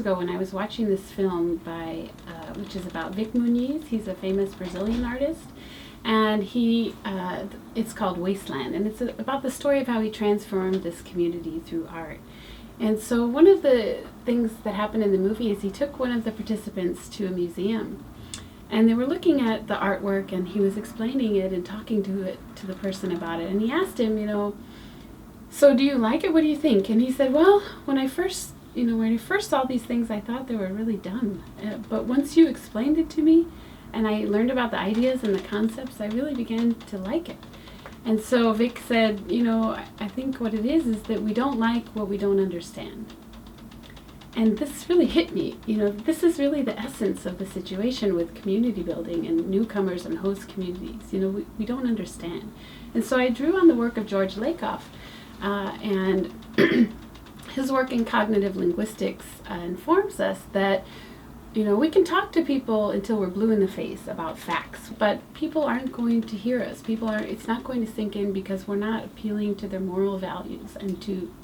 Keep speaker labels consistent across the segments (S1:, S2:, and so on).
S1: ago when I was watching this film by, which is about Vic Muniz. He's a famous Brazilian artist, and it's called Wasteland, and it's about the story of how he transformed this community through art. And so one of the things that happened in the movie is he took one of the participants to a museum, and they were looking at the artwork, and he was explaining it and talking to the person about it, and he asked him, so do you like it? What do you think? And he said, well, when I first saw these things, I thought they were really dumb. But once you explained it to me, and I learned about the ideas and the concepts, I really began to like it. And so Vic said, I think what it is that we don't like what we don't understand. And this really hit me. This is really the essence of the situation with community building and newcomers and host communities. We don't understand. And so I drew on the work of George Lakoff, and his work in cognitive linguistics informs us that, we can talk to people until we're blue in the face about facts, but people aren't going to hear us. It's not going to sink in because we're not appealing to their moral values and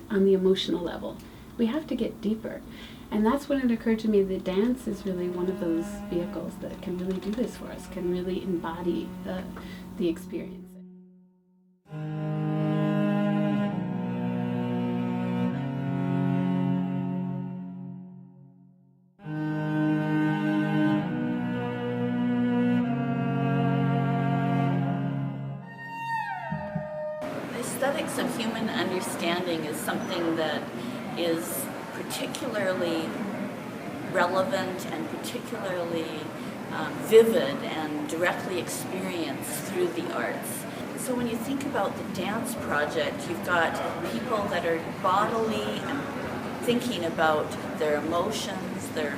S1: on the emotional level. We have to get deeper. And that's when it occurred to me that dance is really one of those vehicles that can really do this for us, can really embody the experience.
S2: Aesthetics of human understanding is something that is particularly relevant and particularly vivid and directly experienced through the arts. So when you think about the dance project, you've got people that are bodily and thinking about their emotions, their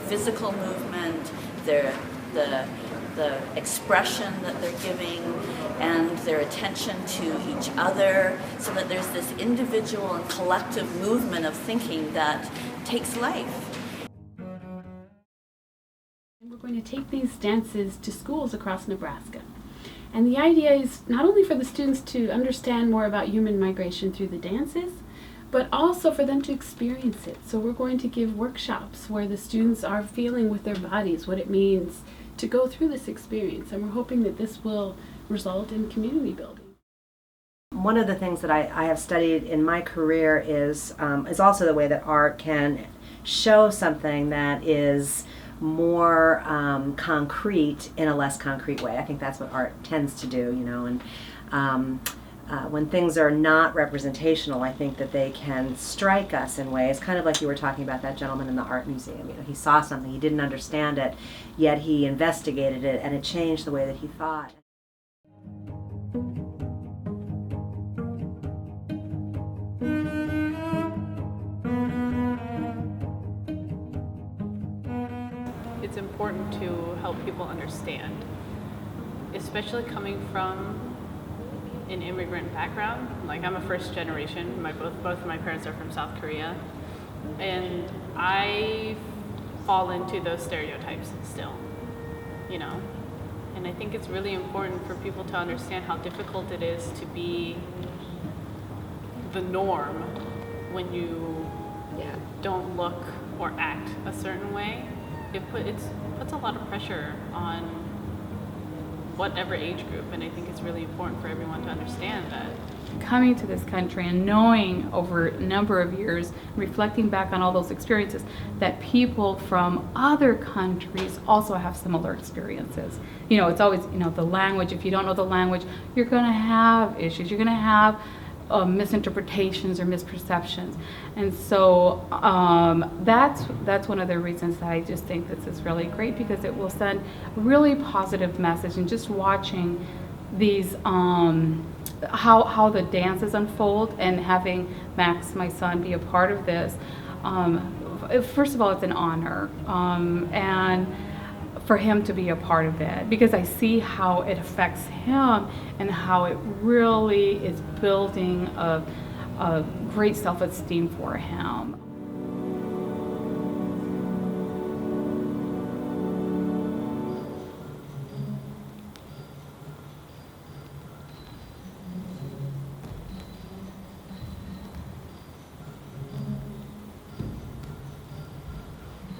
S2: physical movement, the expression that they're giving, and their attention to each other, so that there's this individual and collective movement of thinking that takes life.
S1: We're going to take these dances to schools across Nebraska. And the idea is not only for the students to understand more about human migration through the dances, but also for them to experience it. So we're going to give workshops where the students are feeling with their bodies what it means to go through this experience, and we're hoping that this will result in community building.
S3: One of the things that I have studied in my career is also the way that art can show something that is more concrete in a less concrete way. I think that's what art tends to do, and when things are not representational, I think that they can strike us in ways, kind of like you were talking about that gentleman in the art museum. He saw something, he didn't understand it, yet he investigated it, and it changed the way that he thought.
S4: It's important to help people understand, especially coming from an immigrant background. Like, I'm a first generation. Both of my parents are from South Korea, and I fall into those stereotypes still, And I think it's really important for people to understand how difficult it is to be the norm when you don't look or act a certain way. It puts a lot of pressure on whatever age group, and I think it's really important for everyone to understand that.
S5: Coming to this country and knowing over a number of years, reflecting back on all those experiences, that people from other countries also have similar experiences. It's always, the language, if you don't know the language, you're going to have issues. You're going to have misinterpretations or misperceptions. And so that's one of the reasons that I just think this is really great, because it will send a really positive message. And just watching these how the dances unfold, and having Max, my son, be a part of this, first of all, it's an honor, and for him to be a part of it, because I see how it affects him and how it really is building a great self-esteem for him.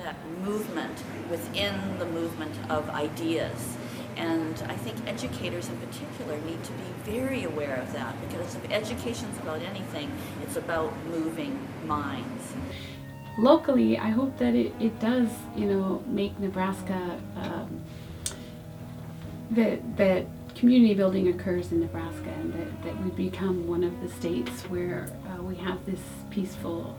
S2: that movement within the movement of ideas. And I think educators in particular need to be very aware of that, because if education's about anything, it's about moving minds.
S1: Locally, I hope that it does, make Nebraska, that community building occurs in Nebraska, and that we become one of the states where we have this peaceful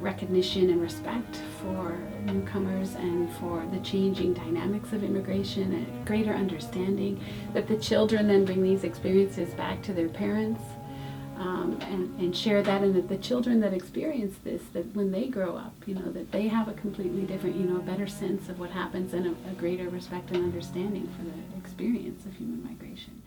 S1: recognition and respect for newcomers and for the changing dynamics of immigration, and greater understanding that the children then bring these experiences back to their parents, and share that, and that the children that experience this, that when they grow up, that they have a completely different, a better sense of what happens, and a greater respect and understanding for the experience of human migration.